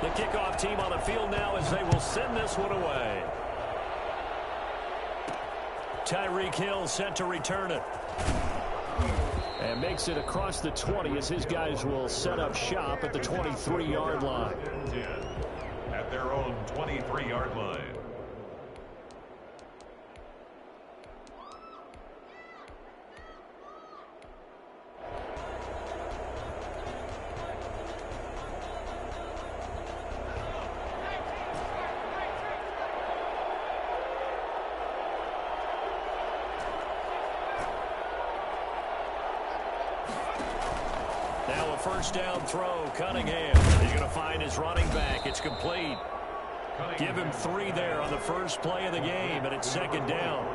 The kickoff team on the field now as they will send this one away. Tyreek Hill set to return it. And makes it across the 20 as his guys will set up shop at the 23-yard line. At their own 23-yard line. Now a first down throw. Cunningham. He's going to find his running back. It's complete. Give him 3 there on the first play of the game, and it's second down.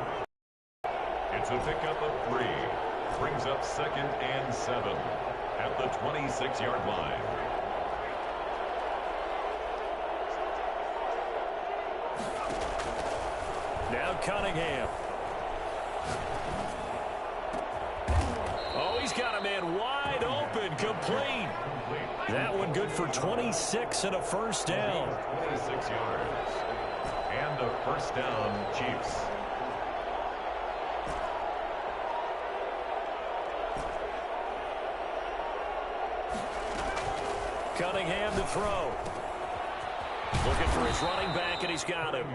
It's a pickup of 3. Brings up 2nd and 7 at the 26-yard line. Now Cunningham. Oh, he's got a man wide open, complete. That one good for 26 and a first down. 26 yards. And a first down, Chiefs. Cunningham to throw. Looking for his running back, and he's got him.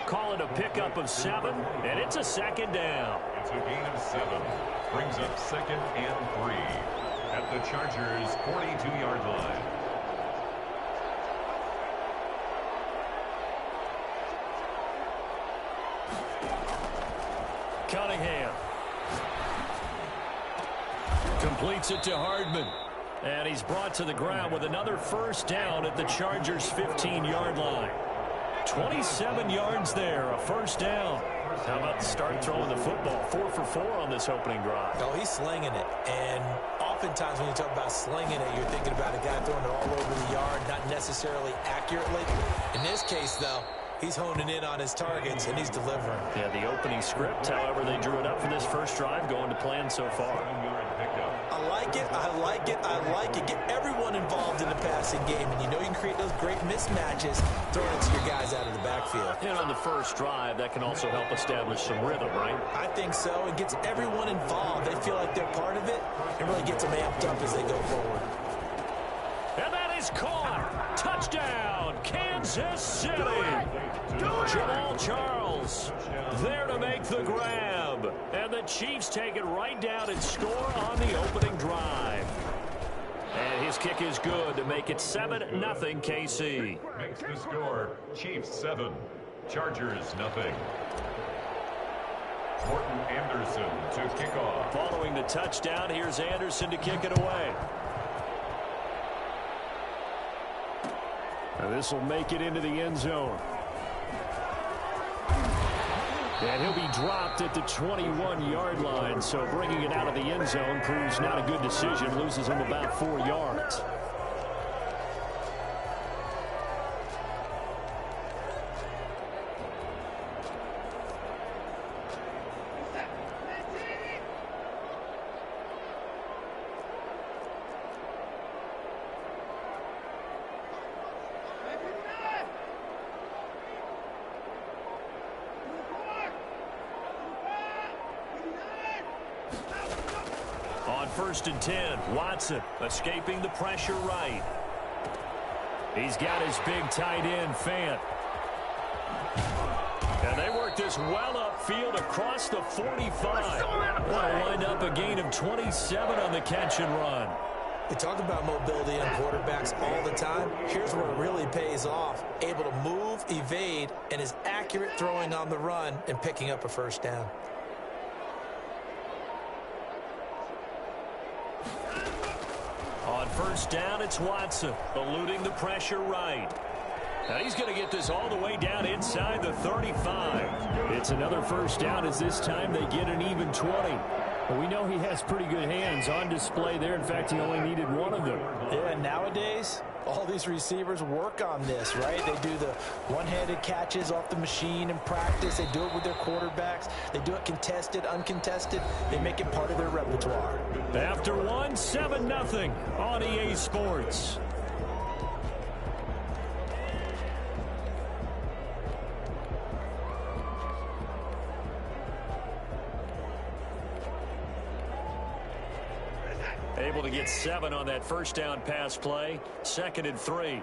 Call it a pickup of 7, and it's a second down. It's a gain of 7. Brings up 2nd and 3 at the Chargers' 42-yard line. Cunningham completes it to Hardman. And he's brought to the ground with another first down at the Chargers' 15-yard line. 27 yards there, a first down. How about the start throwing the football? 4 for 4 on this opening drive. Oh, he's slinging it. And oftentimes when you talk about slinging it, you're thinking about a guy throwing it all over the yard, not necessarily accurately. In this case, though, he's honing in on his targets, and he's delivering. Yeah, the opening script, however, they drew it up for this first drive, going to plan so far. I like it, I like it, I like it. Get everyone involved in the passing game, and you know you can create those great mismatches throwing it to your guys out of the backfield. And on the first drive, that can also help establish some rhythm, right? I think so. It gets everyone involved. They feel like they're part of it, and really gets them amped up as they go forward. And that is caught. Touchdown, Kansas City. Jamal Charles there to make the grab. And the Chiefs take it right down and score on the opening drive. And his kick is good to make it 7-0 KC. Makes the score Chiefs 7, Chargers 0. Morton Anderson to kick off. Following the touchdown, here's Anderson to kick it away. And this will make it into the end zone. And he'll be dropped at the 21-yard line, so bringing it out of the end zone proves not a good decision. Loses him about 4 yards. On 1st and 10, Watson escaping the pressure right. He's got his big tight end, Fant. And they work this well upfield across the 45. Well, wind up a gain of 27 on the catch and run. We talk about mobility on quarterbacks all the time. Here's where it really pays off. Able to move, evade, and is accurate throwing on the run and picking up a first down. On 1st down, it's Watson, eluding the pressure right. Now he's going to get this all the way down inside the 35. It's another first down as this time they get an even 20. But we know he has pretty good hands on display there. In fact, he only needed one of them. Yeah, nowadays, all these receivers work on this, right? They do the one-handed catches off the machine in practice. They do it with their quarterbacks. They do it contested, uncontested. They make it part of their repertoire. After one, 7-0 on EA Sports. Able to get 7 on that first down pass play. 2nd and 3.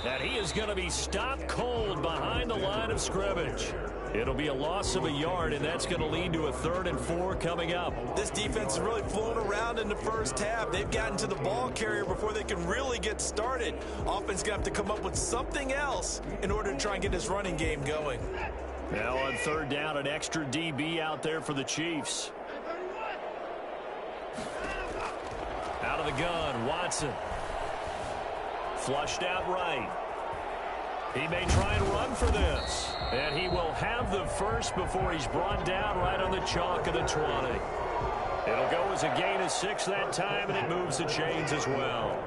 And he is going to be stopped cold behind the line of scrimmage. It'll be a loss of a yard, and that's going to lead to a 3rd and 4 coming up. This defense is really flown around in the first half. They've gotten to the ball carrier before they can really get started. Offense going to have to come up with something else in order to try and get this running game going. Now on 3rd down, an extra DB out there for the Chiefs. Out of the gun, Watson. Flushed out right. He may try and run for this. And he will have the first before he's brought down right on the chalk of the 20. It'll go as a gain of 6 that time, and it moves the chains as well.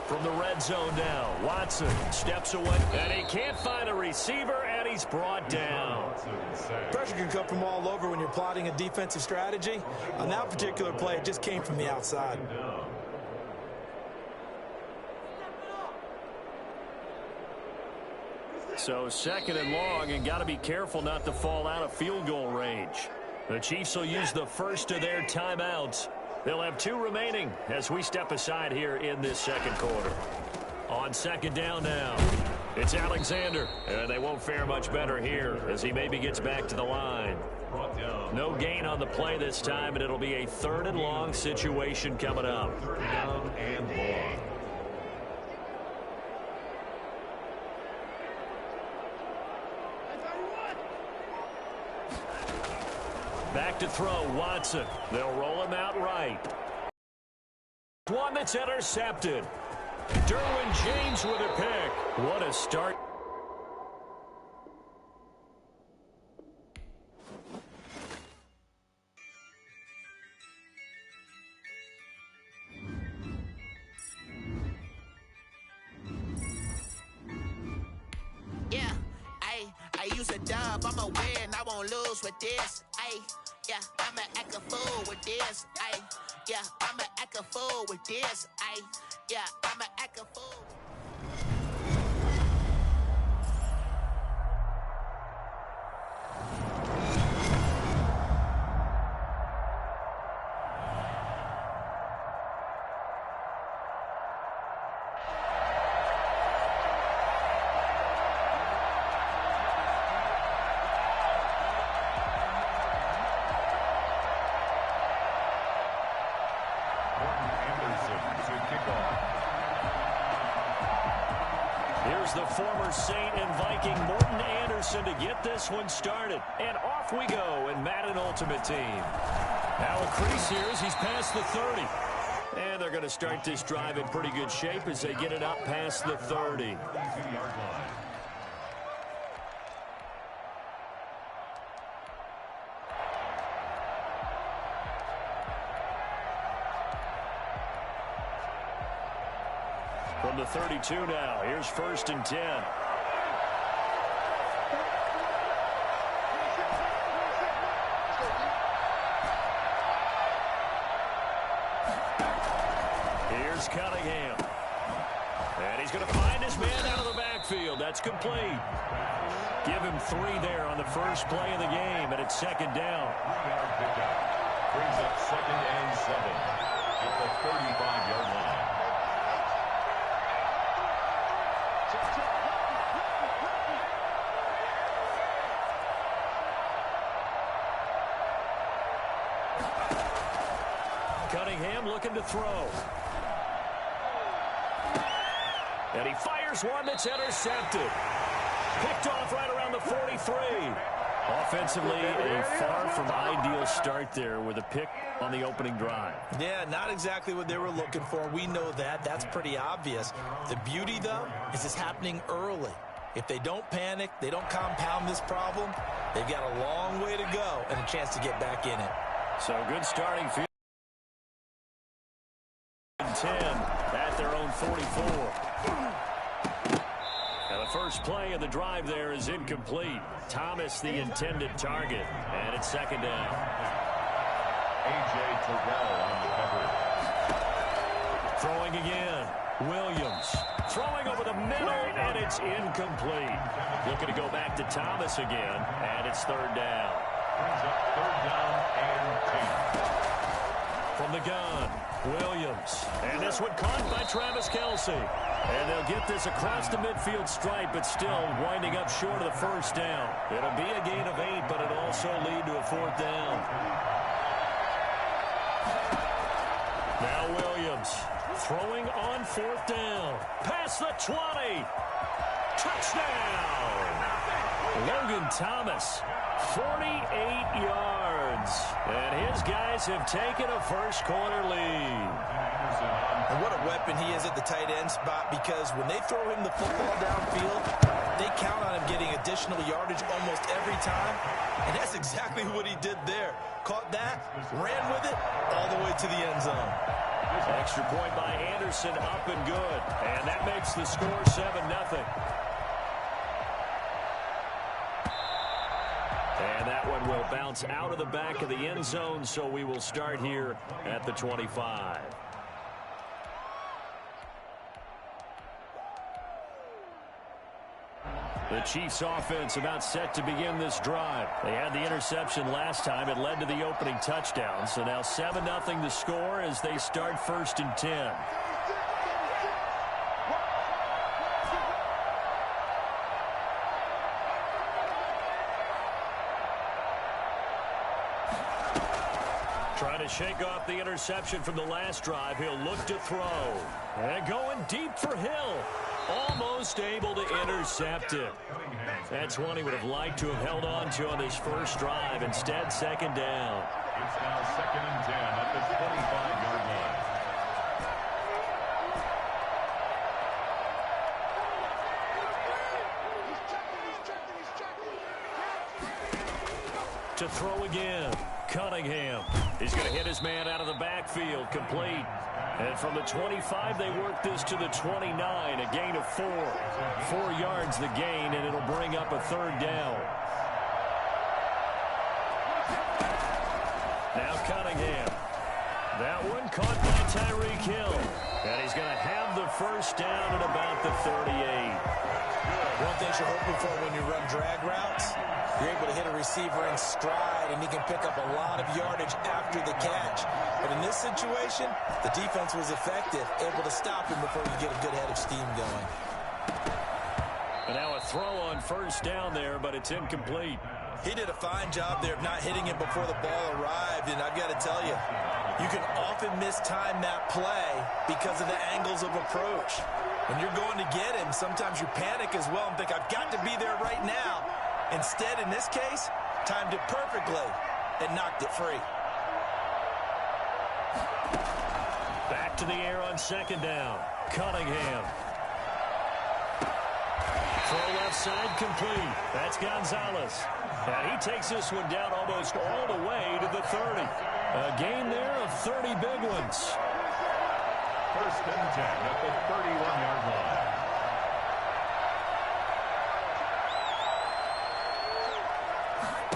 From the red zone now, Watson steps away, and he can't find a receiver, and he's brought down. Pressure can come from all over when you're plotting a defensive strategy. On that particular play, it just came from the outside. So 2nd and long, and got to be careful not to fall out of field goal range. The Chiefs will use the first of their timeouts. They'll have 2 remaining as we step aside here in this 2nd quarter. On 2nd down now, it's Alexander. And they won't fare much better here as he maybe gets back to the line. No gain on the play this time, and it'll be a 3rd and long situation coming up. 3rd down and long. Back to throw, Watson. They'll roll him out right. One that's intercepted. Derwin James with a pick. What a start. Yeah, I use a dub. I'm a win. I won't lose with this. Yeah, I'ma act a fool with this. Yeah, I'ma act a fool with this. Yeah, I'ma act a fool. Here's the former Saint and Viking Morton Anderson to get this one started. And off we go in Madden Ultimate Team. Now a crease here as he's past the 30. And they're going to start this drive in pretty good shape as they get it up past the 30. From the 32 now, here's 1st and 10. Here's Cunningham. And he's going to find his man out of the backfield. That's complete. Give him 3 there on the first play of the game, and it's 2nd down. Brings up 2nd and 7 at the 35-yard line. Cunningham looking to throw. And he fires one that's intercepted. Picked off right around the 43. Offensively, a far from ideal start there with a pick on the opening drive. Yeah, not exactly what they were looking for. We know that. That's pretty obvious. The beauty, though, is it's happening early. If they don't panic, they don't compound this problem, they've got a long way to go and a chance to get back in it. So good starting field. 10 at their own 44. Now the first play of the drive there is incomplete. Thomas the intended target, and it's 2nd down. A.J. Terrell on the coverage. Throwing again. Williams throwing over the middle, and it's incomplete. Looking to go back to Thomas again, and it's third down. Brings up third down and 10. From the gun, Williams. And this one caught by Travis Kelce. And they'll get this across the midfield stripe, but still winding up short of the first down. It'll be a gain of 8, but it'll also lead to a fourth down. Now Williams throwing on fourth down. Past the 20. Touchdown! Logan Thomas, 48 yards. And his guys have taken a first quarter lead. And what a weapon he is at the tight end spot, because when they throw him the football downfield, they count on him getting additional yardage almost every time. And that's exactly what he did there. Caught that, ran with it, all the way to the end zone. Extra point by Anderson, up and good. And that makes the score 7-0. And that one will bounce out of the back of the end zone, so we will start here at the 25. The Chiefs offense about set to begin this drive. They had the interception last time. It led to the opening touchdown. So now 7-0 the score as they start 1st and 10. Trying to shake off the interception from the last drive. He'll look to throw. And going deep for Hill. Almost able to intercept it. That's one he would have liked to have held on to on his first drive. Instead, second down. It's now 2nd and 10 at the 25-yard line. To throw again. Cunningham. He's going to hit his man out of the backfield. Complete. And from the 25, they work this to the 29. A gain of 4. 4 yards the gain, and it'll bring up a third down. Now Cunningham. That one caught by Tyreek Hill. And he's going to have the first down at about the 38. One thing you're hoping for when you run drag routes, you're able to hit a receiver in stride, and he can pick up a lot of yardage after the catch. But in this situation, the defense was effective, able to stop him before you get a good head of steam going. And now a throw on first down there, but it's incomplete. He did a fine job there of not hitting him before the ball arrived, and I've got to tell you, you can often mistime that play because of the angles of approach. When you're going to get him, sometimes you panic as well and think, I've got to be there right now. Instead, in this case, timed it perfectly and knocked it free. Back to the air on second down. Cunningham. Throw left side complete. That's Gonzalez. And he takes this one down almost all the way to the 30. A gain there of 30 big ones. 1st and 10 at the 31-yard line.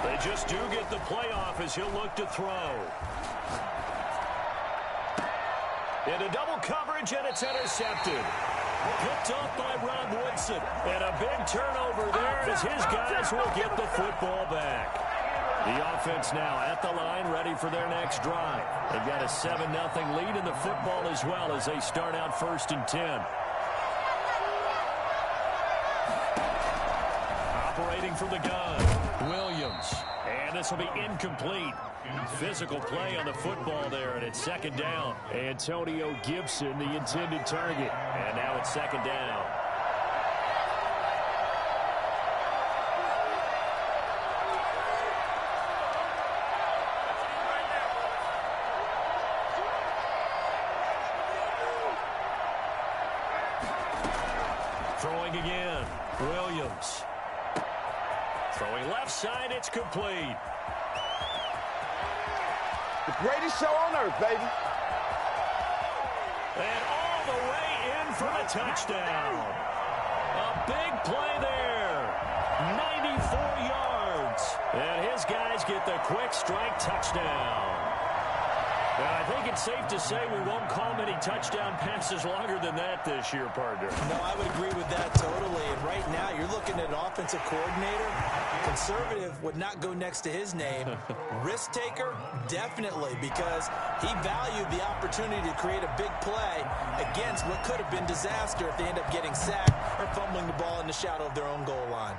They just do get the playoff as he'll look to throw. Into double coverage, and it's intercepted. Picked off by Rob Woodson. And a big turnover there as his guys will get the football back. The offense now at the line, ready for their next drive. They've got a 7-0 lead in the football as well as they start out 1st and 10. Operating from the gun, Williams. And this will be incomplete. Physical play on the football there, and it's second down. Antonio Gibson, the intended target. And now it's second down. Throwing again, Williams. Throwing left side, it's complete. The greatest show on earth, baby. And all the way in for the touchdown. A big play there. 94 yards. And his guys get the quick strike touchdown. And I think it's safe to say we won't call many touchdown passes longer than that this year, partner. No, I would agree with that totally. And right now, you're looking at an offensive coordinator. Conservative would not go next to his name. Risk taker, definitely, because he valued the opportunity to create a big play against what could have been disaster if they end up getting sacked or fumbling the ball in the shadow of their own goal line.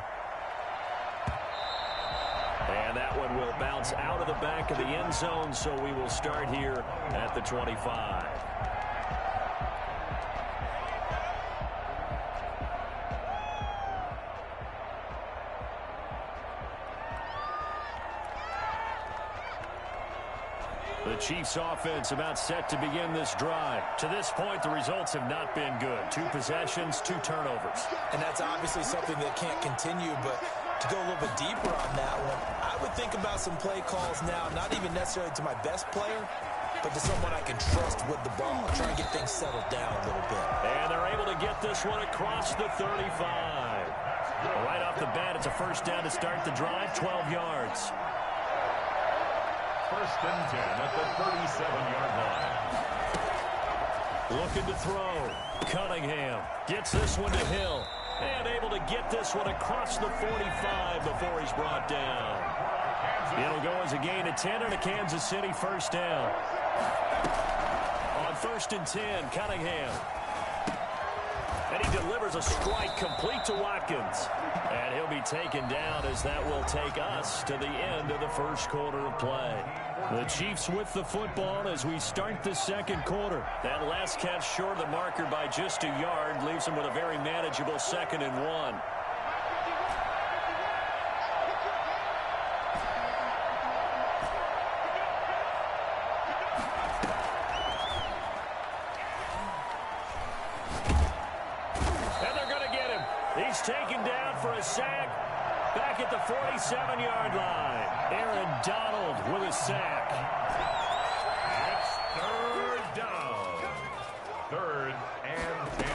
And that one will bounce out of the back of the end zone, so we will start here at the 25. The Chiefs offense about set to begin this drive. To this point, the results have not been good. 2 possessions, 2 turnovers. And that's obviously something that can't continue, but to go a little bit deeper on that one, I would think about some play calls now, not even necessarily to my best player, but to someone I can trust with the ball, try and get things settled down a little bit. And they're able to get this one across the 35. Right off the bat, it's a first down to start the drive, 12 yards. First and 10 at the 37-yard line. Looking to throw. Cunningham gets this one to Hill. And able to get this one across the 45 before he's brought down. It'll go as a gain of 10 and a Kansas City first down. On first and 10, Cunningham. And he delivers a strike complete to Watkins. And he'll be taken down as that will take us to the end of the first quarter of play. The Chiefs with the football as we start the second quarter. That last catch short of the marker by just a yard leaves them with a very manageable 2nd and 1. He's taken down for a sack back at the 47-yard line. Aaron Donald with a sack. It's third down. 3rd and 10.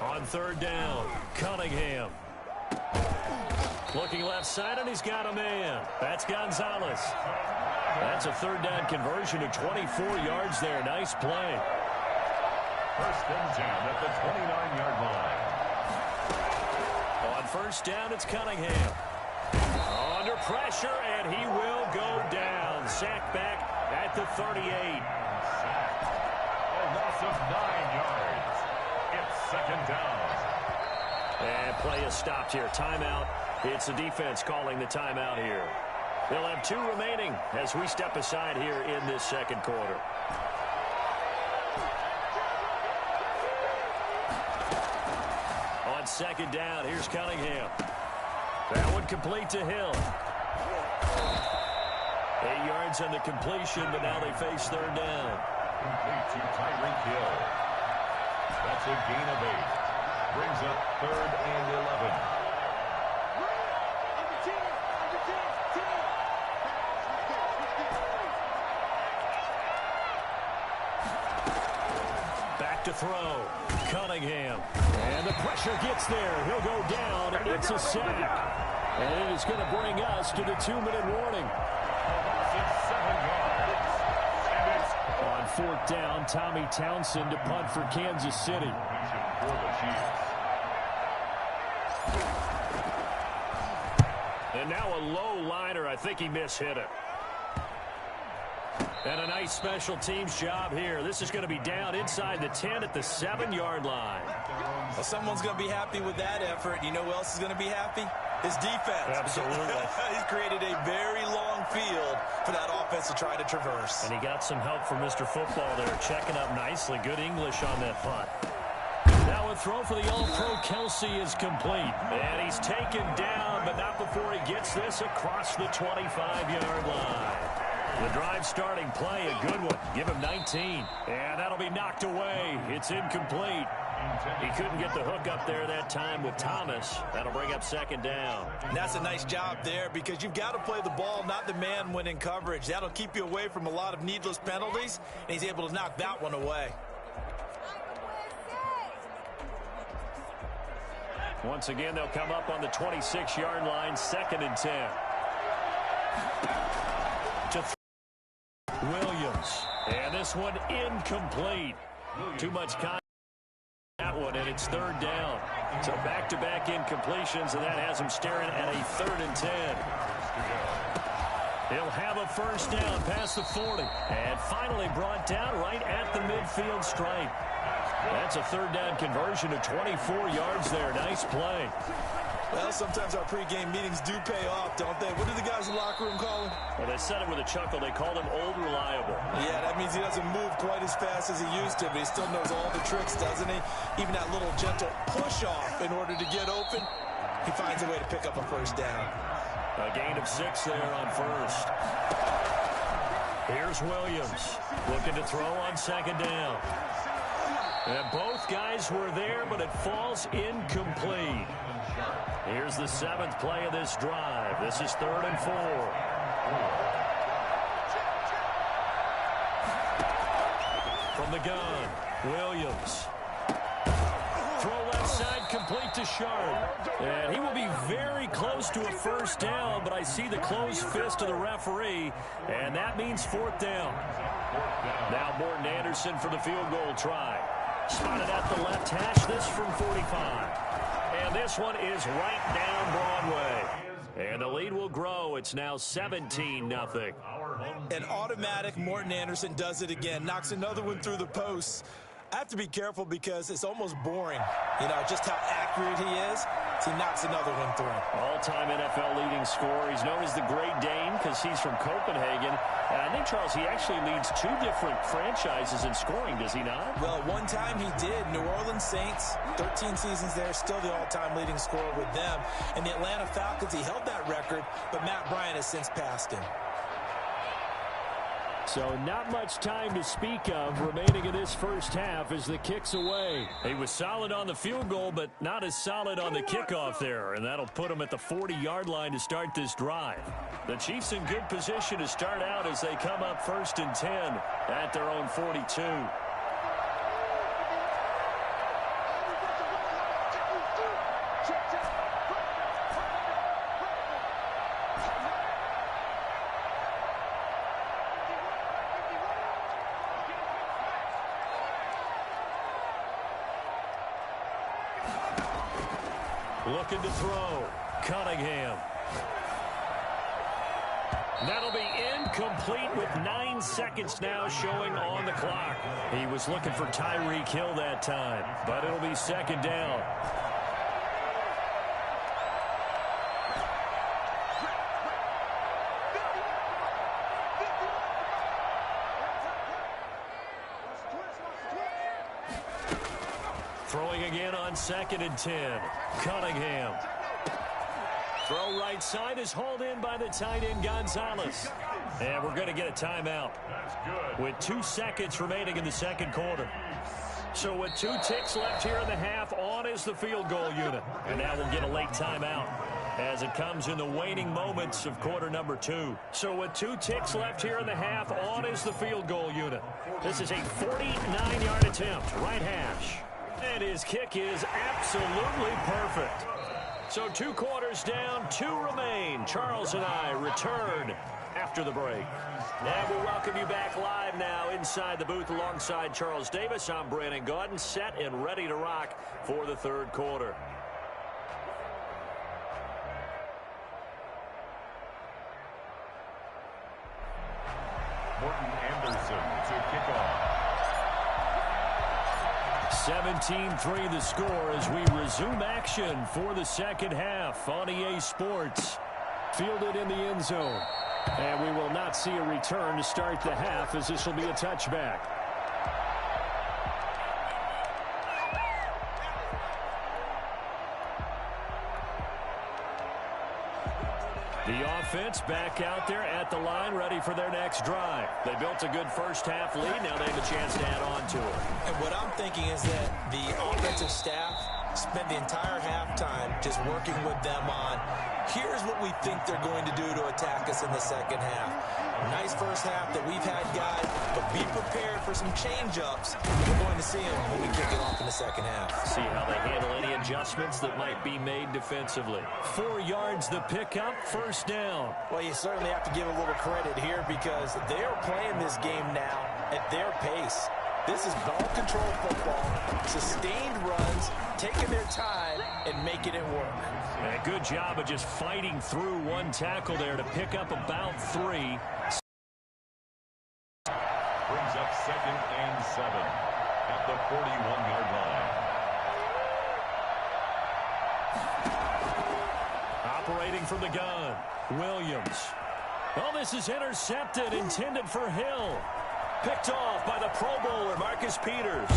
On 3rd down, Cunningham. Looking left side, and he's got a man. That's Gonzalez. That's a 3rd down conversion to 24 yards there. Nice play. First and 10 at the 29-yard line. On first down, it's Cunningham. Under pressure, and he will go down. Sack back at the 38. A loss of 9 yards. It's 2nd down. And play is stopped here. Timeout. It's the defense calling the timeout here. They'll have 2 remaining as we step aside here in this second quarter. On second down, here's Cunningham. That one complete to Hill. 8 yards on the completion, but now they face 3rd down. Complete to Tyreek Hill. That's a gain of 8. Brings up 3rd and 11. Back to throw. Cunningham. And the pressure gets there. He'll go down. It's a sack. And it is going to bring us to the 2-minute warning. On 4th down, Tommy Townsend to punt for Kansas City. And now a low liner. I think he mishit it. And a nice special teams job here. This is going to be down inside the 10 at the 7-yard line. Well, someone's going to be happy with that effort. You know who else is going to be happy? His defense. Absolutely. He's created a very long field for that offense to try to traverse. And he got some help from Mr. Football there, checking up nicely. Good English on that punt. Now a throw for the All-Pro Kelsey is complete. And he's taken down, but not before he gets this across the 25-yard line. The drive starting play, a good one. Give him 19. And that'll be knocked away. It's incomplete. He couldn't get the hook up there that time with Thomas. That'll bring up 2nd down. And that's a nice job there because you've got to play the ball, not the man when in coverage. That'll keep you away from a lot of needless penalties, and he's able to knock that one away. Once again, they'll come up on the 26-yard line, 2nd and 10. To Williams. And this one incomplete. Too much contact on that one, and it's third down. So back-to-back incompletions, and that has him staring at a 3rd and 10. He'll have a first down past the 40. And finally brought down right at the midfield stripe. That's a 3rd down conversion to 24 yards there. Nice play. Well, sometimes our pregame meetings do pay off, don't they? What do the guys in the locker room call him? Well, they said it with a chuckle. They called him Old Reliable. Yeah, that means he doesn't move quite as fast as he used to, but he still knows all the tricks, doesn't he? Even that little gentle push-off in order to get open, he finds a way to pick up a first down. A gain of 6 there on first. Here's Williams looking to throw on second down. And both guys were there, but it falls incomplete. Here's the 7th play of this drive. This is 3rd and 4. From the gun, Williams. Throw left side, complete to Sharp. And he will be very close to a first down, but I see the closed fist of the referee, and that means 4th down. Now Morton Anderson for the field goal try. Spotted at the left hash, this from 45. And this one is right down Broadway. And the lead will grow. It's now 17-0. An automatic Morton Anderson does it again. Knocks another one through the posts. I have to be careful because it's almost boring, you know, just how accurate he is. So he knocks another one through. All-time NFL leading scorer. He's known as the Great Dane because he's from Copenhagen. And I think, Charles, he actually leads 2 different franchises in scoring, does he not? Well, one time he did. New Orleans Saints, 13 seasons there, still the all-time leading scorer with them. And the Atlanta Falcons, he held that record, but Matt Bryant has since passed him. So not much time to speak of remaining in this first half as the kick's away. He was solid on the field goal, but not as solid on the kickoff there, and that'll put him at the 40-yard line to start this drive. The Chiefs in good position to start out as they come up 1st and 10 at their own 42. Looking to throw. Cunningham. That'll be incomplete with 9 seconds now showing on the clock. He was looking for Tyreek Hill that time, but it'll be 2nd down. Throwing again on 2nd and 10. Cunningham. Throw right side is hauled in by the tight end Gonzalez. And we're going to get a timeout. With 2 seconds remaining in the second quarter. So with 2 ticks left here in the half, on is the field goal unit. And now we'll get a late timeout as it comes in the waning moments of quarter number 2. So with 2 ticks left here in the half, on is the field goal unit. This is a 49-yard attempt, right hash. And his kick is absolutely perfect. So 2 quarters down, 2 remain. Charles and I return after the break. And we'll welcome you back live now inside the booth alongside Charles Davis. I'm Brandon Gaudin, set and ready to rock for the 3rd quarter. Morton Anderson to kick off. 17-3 the score as we resume action for the second half on EA Sports. Fielded in the end zone. And we will not see a return to start the half as this will be a touchback. The offense back out there at the line, ready for their next drive. They built a good first half lead. Now they have a chance to add on to it. And what I'm thinking is that the offensive staff spent the entire halftime just working with them on, here's what we think they're going to do to attack us in the second half. Nice first half that we've had, guys, but be prepared for some change-ups. We're going to see them when we kick it off in the second half. See how they handle any adjustments that might be made defensively. 4 yards the pickup, first down. Well, you certainly have to give a little credit here because they are playing this game now at their pace. This is ball-control football, sustained runs, taking their time, and making it work. And a good job of just fighting through one tackle there to pick up about 3. Brings up 2nd and 7 at the 41-yard line. Operating from the gun, Williams. Oh, this is intercepted, intended for Hill. Picked off by the Pro Bowler, Marcus Peters.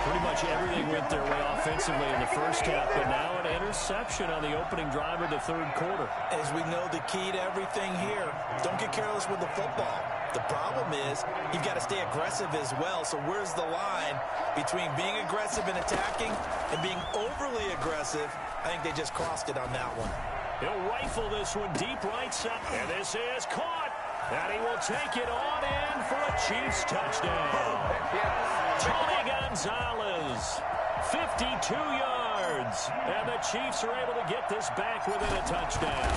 Pretty much everything went their way offensively in the first half, but now an interception on the opening drive of the third quarter. As we know, the key to everything here, don't get careless with the football. The problem is you've got to stay aggressive as well. So where's the line between being aggressive and attacking and being overly aggressive? I think they just crossed it on that one. He'll rifle this one deep right side, and this is caught. And he will take it on in for a Chiefs touchdown. Tony Gonzalez, 52 yards. And the Chiefs are able to get this back within a touchdown.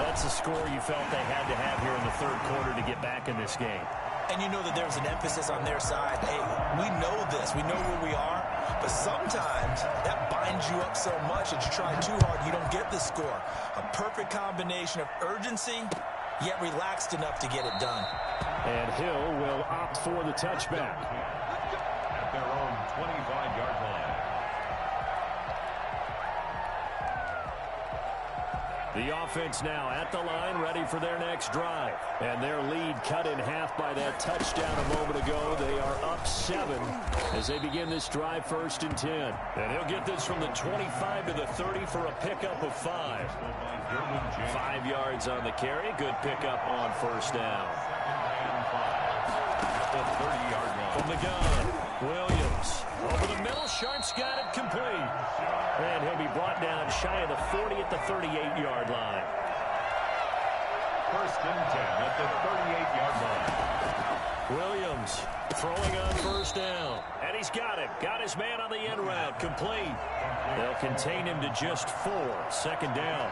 That's a score you felt they had to have here in the third quarter to get back in this game. And you know that there's an emphasis on their side. Hey, we know this. We know where we are. But sometimes that binds you up so much that you try too hard, you don't get the score. A perfect combination of urgency, yet relaxed enough to get it done. And Hill will opt for the touchback. At their own 25-yard line. The offense now at the line, ready for their next drive. And their lead cut in half by that touchdown a moment ago. They are up 7 as they begin this drive, 1st and 10. And he'll get this from the 25 to the 30 for a pickup of 5. 5 yards on the carry. Good pickup on 1st down. At the 30-yard line. From the gun, Williams. Over the middle, Sharp's got it complete. And he'll be brought down shy of the 40 at the 38-yard line. 1st and 10 at the 38-yard line. Williams throwing on 1st down. And he's got it. Got his man on the end route. Complete. They'll contain him to just 4. 2nd down.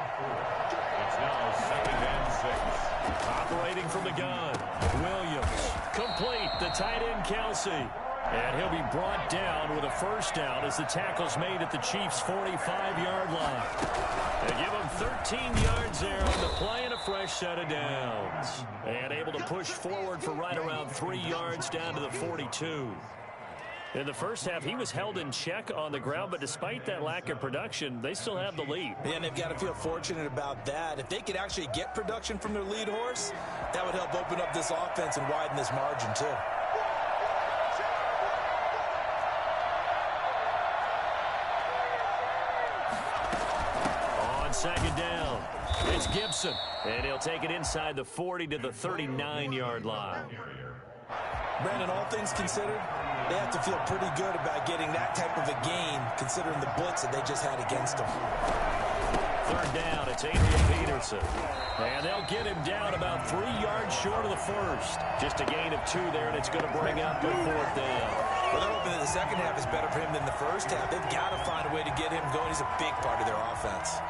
It's now 2nd and 6. Operating from the gun. Williams. Complete. The tight end, Kelsey. And he'll be brought down with a 1st down as the tackle's made at the Chiefs' 45-yard line. They give him 13 yards there on the play and a fresh set of downs. And able to push forward for right around 3 yards down to the 42. In the first half, he was held in check on the ground, but despite that lack of production, they still have the lead. And they've got to feel fortunate about that. If they could actually get production from their lead horse, that would help open up this offense and widen this margin too. On 2nd down, it's Gibson, and he'll take it inside the 40 to the 39-yard line. Brandon, all things considered, they have to feel pretty good about getting that type of a gain, considering the blitz that they just had against them. 3rd down, it's Adrian Peterson. And they'll get him down about 3 yards short of the 1st. Just a gain of 2 there, and it's going to bring up a 4th down. Well, they're hoping that the second half is better for him than the first half. They've got to find a way to get him going. He's a big part of their offense.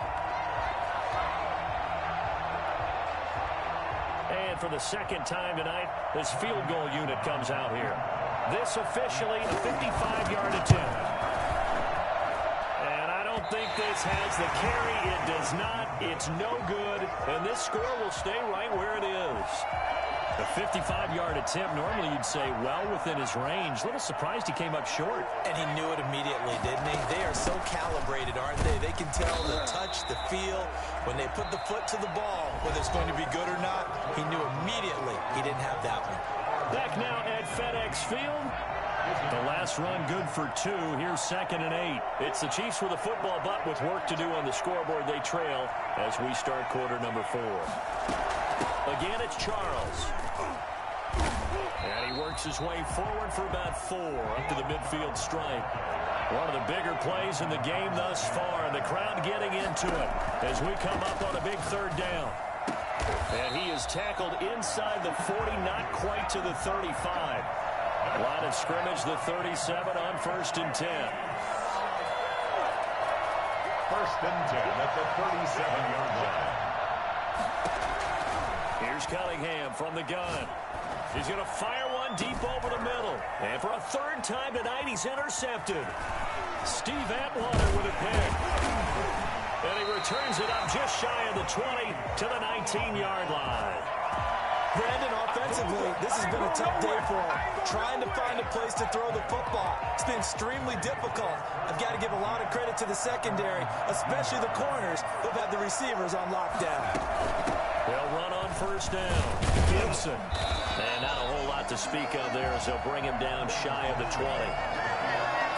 And for the 2nd time tonight, this field goal unit comes out here. This officially a 55-yard attempt. And I don't think this has the carry. It does not. It's no good. And this score will stay right where it is. A 55-yard attempt, normally you'd say well within his range. A little surprised he came up short. And he knew it immediately, didn't he? They are so calibrated, aren't they? They can tell the touch, the feel. When they put the foot to the ball, whether it's going to be good or not, he knew immediately he didn't have that one. Back now at FedEx Field. The last run good for 2. Here's 2nd and 8. It's the Chiefs with a football, but with work to do on the scoreboard. They trail as we start quarter number 4. Again, it's Charles. And he works his way forward for about 4 up to the midfield stripe. One of the bigger plays in the game thus far. And the crowd getting into it as we come up on a big 3rd down. And he is tackled inside the 40, not quite to the 35. Line of scrimmage, the 37 on 1st and 10. 1st and 10 at the 37-yard line. Here's Cunningham from the gun. He's going to fire one deep over the middle. And for a third time tonight, he's intercepted. Steve Atwater with a pick. And he returns it up just shy of the 20 to the 19-yard line. Brandon, offensively, this has been a tough day for him. Trying to find a place to throw the football. It's been extremely difficult. I've got to give a lot of credit to the secondary, especially the corners who've had the receivers on lockdown. They'll run on first down. Gibson. And not a whole lot to speak of there as they'll bring him down shy of the 20.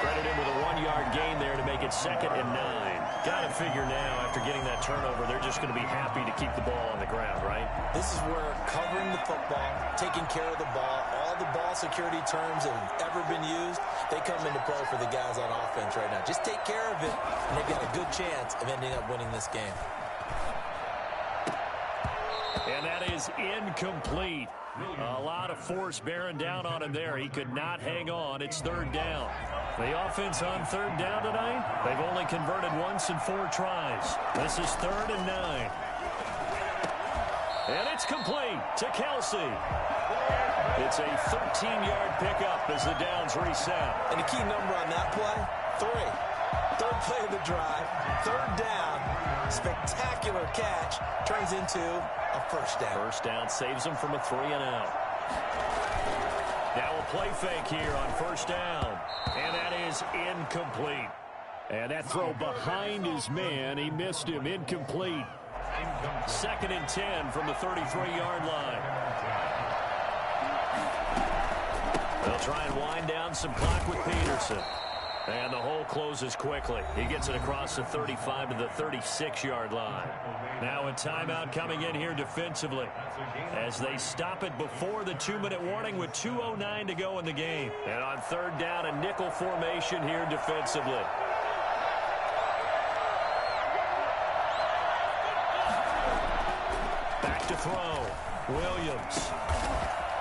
Credit him with a 1-yard gain there to make it 2nd and 9. Got to figure now, after getting that turnover, they're just going to be happy to keep the ball on the ground, right? This is where covering the football, taking care of the ball, all the ball security terms that have ever been used, they come into play for the guys on offense right now. Just take care of it, and they've got a good chance of ending up winning this game. And that is incomplete. A lot of force bearing down on him there. He could not hang on. It's 3rd down. The offense on 3rd down tonight, they've only converted once in 4 tries. This is 3rd and 9. And it's complete to Kelsey. It's a 13-yard pickup as the downs reset. And the key number on that play, 3. 3rd play of the drive, 3rd down, spectacular catch, turns into a first down. First down saves him from a 3-and-out. Now a play fake here on first down, and that is incomplete. And that throw behind his man, he missed him, incomplete. 2nd and 10 from the 33-yard line. They'll try and wind down some clock with Peterson. And the hole closes quickly. He gets it across the 35 to the 36-yard line. Now a timeout coming in here defensively as they stop it before the 2-minute warning with 2:09 to go in the game. And on 3rd down, a nickel formation here defensively. Back to throw. Williams.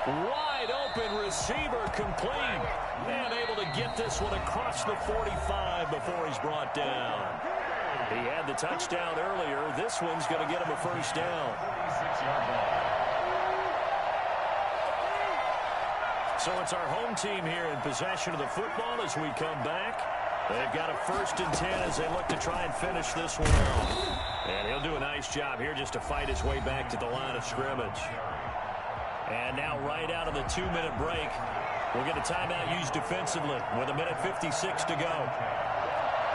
Wide open receiver complete. And able to get this one across the 45 before he's brought down. He had the touchdown earlier. This one's going to get him a first down. So it's our home team here in possession of the football as we come back. They've got a 1st and 10 as they look to try and finish this one out. And he'll do a nice job here just to fight his way back to the line of scrimmage. And now right out of the 2-minute break, we'll get a timeout used defensively with 1:56 to go.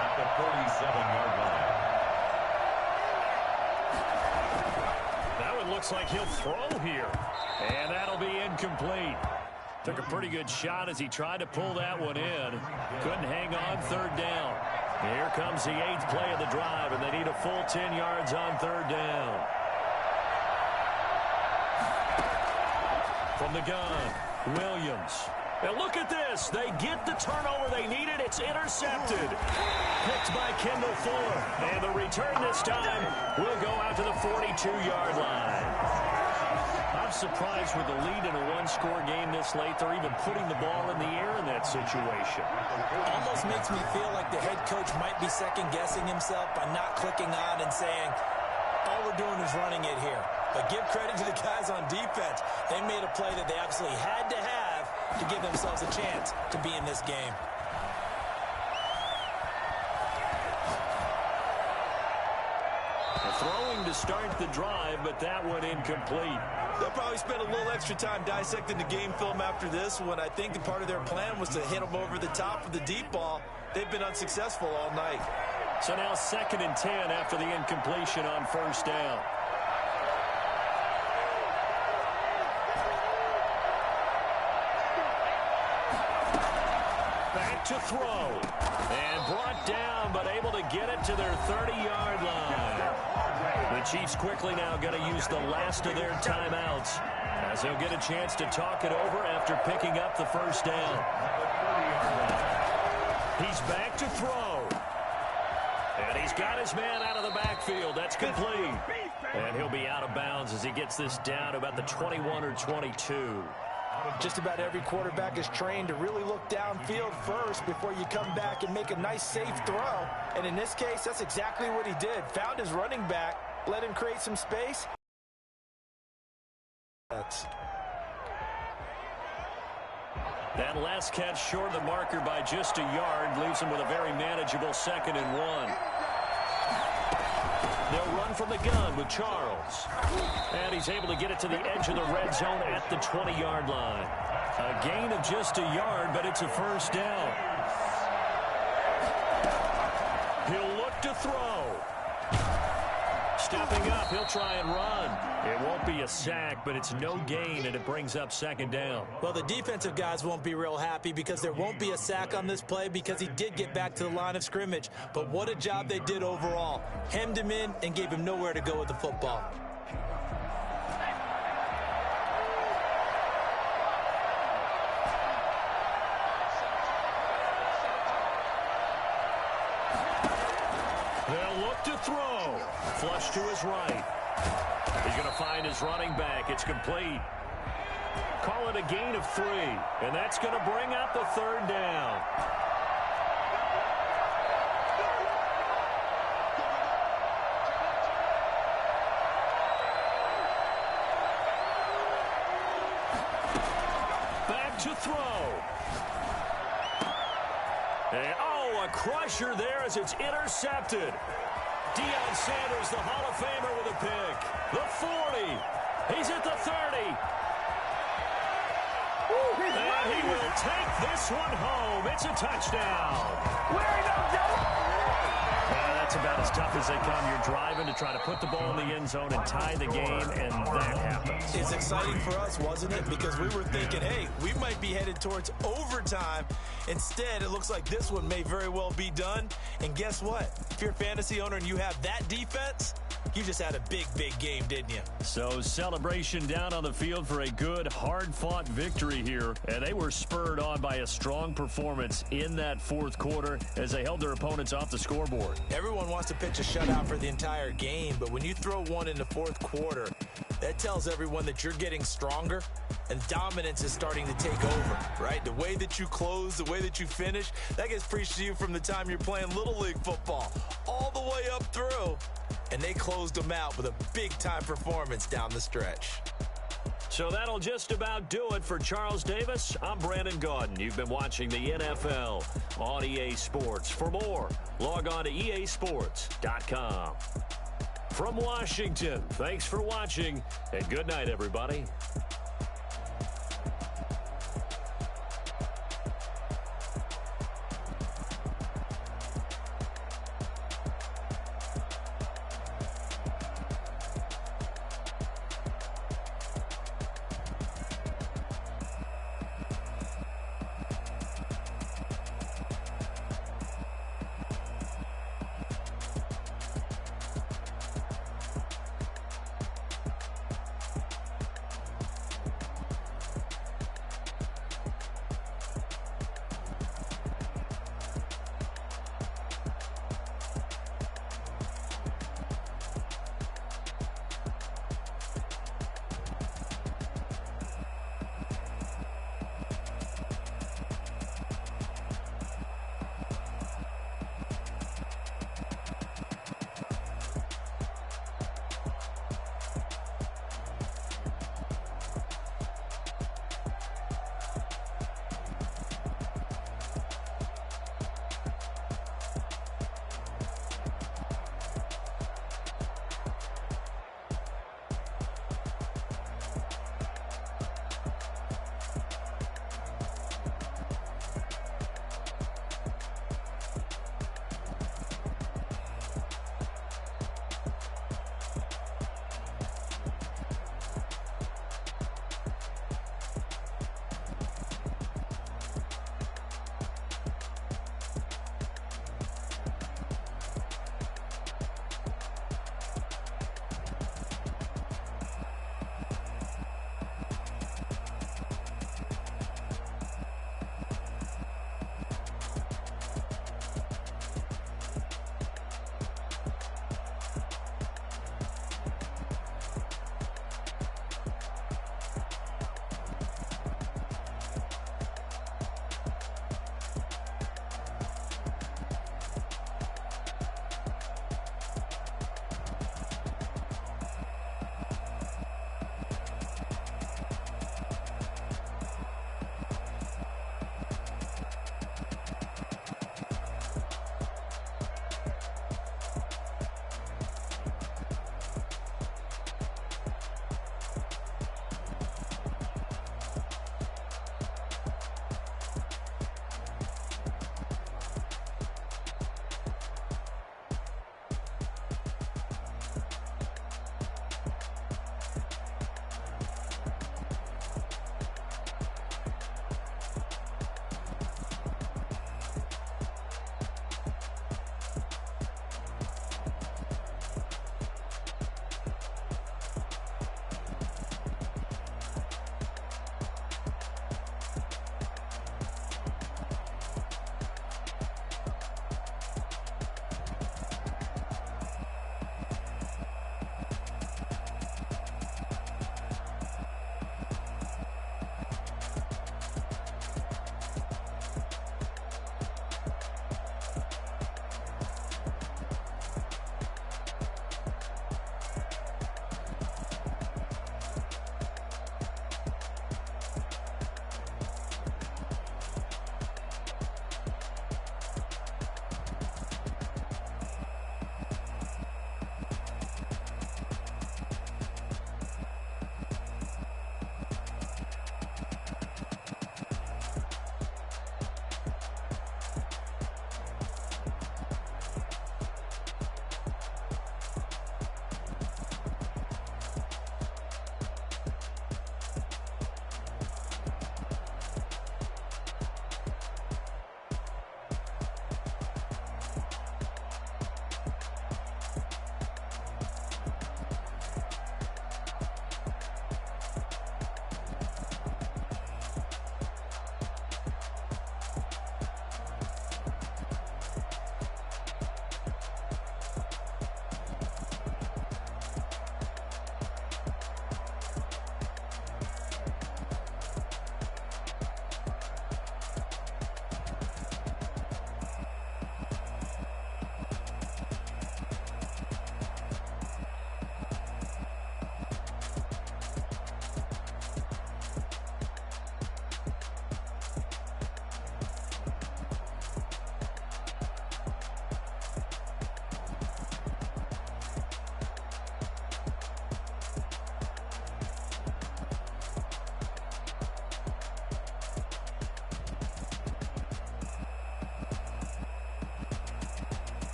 At the 47-yard line. That one looks like he'll throw here. And that'll be incomplete. Took a pretty good shot as he tried to pull that one in. Couldn't hang on 3rd down. Here comes the 8th play of the drive, and they need a full 10 yards on 3rd down. From the gun, Williams. Now look at this. They get the turnover they needed. It's intercepted. Picked by Kendall Fuller. And the return this time will go out to the 42-yard line. I'm surprised with the lead in a 1-score game this late, they're even putting the ball in the air in that situation. Almost makes me feel like the head coach might be second-guessing himself by not clicking on and saying, all we're doing is running it here. But give credit to the guys on defense. They made a play that they absolutely had to have to give themselves a chance to be in this game. Throwing to start the drive, but that one incomplete. They'll probably spend a little extra time dissecting the game film after this one. I think the part of their plan was to hit them over the top of the deep ball. They've been unsuccessful all night. So now 2nd and 10 after the incompletion on first down. Back to throw. And brought down, but able to get it to their 30-yard line. The Chiefs quickly now going to use the last of their timeouts as they'll get a chance to talk it over after picking up the first down. He's back to throw. And he's got his man out of the backfield. That's complete. And he'll be out of bounds as he gets this down to about the 21 or 22. Just about every quarterback is trained to really look downfield first before you come back and make a nice, safe throw. And in this case, that's exactly what he did. Found his running back, let him create some space, yards. That last catch short of the marker by just a yard leaves him with a very manageable 2nd and 1. They'll run from the gun with Charles. And he's able to get it to the edge of the red zone at the 20-yard line. A gain of just a yard, but it's a first down. He'll look to throw. Stepping up, he'll try and run. It won't be a sack, but it's no gain, and it brings up 2nd down. Well, the defensive guys won't be real happy because there won't be a sack on this play because he did get back to the line of scrimmage. But what a job they did overall. Hemmed him in and gave him nowhere to go with the football. They'll look to throw. Flush to his right. He's going to find his running back. It's complete. Call it a gain of 3. And that's going to bring up the 3rd down. Back to throw. And, a crusher there as it's intercepted. Deion Sanders, the Hall of Famer, with a pick. The 40. He's at the 30. And he will take this one home. It's a touchdown. That's about as tough as they come. You're driving to try to put the ball in the end zone and tie the game, and that happens. It's exciting for us, wasn't it? Because we were thinking, hey, we might be headed towards overtime. Instead, it looks like this one may very well be done. And guess what? If you're a fantasy owner and you have that defense, you just had a big, big game, didn't you? So celebration down on the field for a good, hard-fought victory here. And they were spurred on by a strong performance in that 4th quarter as they held their opponents off the scoreboard. Everyone wants to pitch a shutout for the entire game, but when you throw one in the 4th quarter, that tells everyone that you're getting stronger and dominance is starting to take over, right? The way that you close, the way that you finish, that gets preached to you from the time you're playing Little League football all the way up through. And they closed them out with a big-time performance down the stretch. So that'll just about do it for Charles Davis. I'm Brandon Gaudin. You've been watching the NFL on EA Sports. For more, log on to easports.com. From Washington, thanks for watching, and good night, everybody.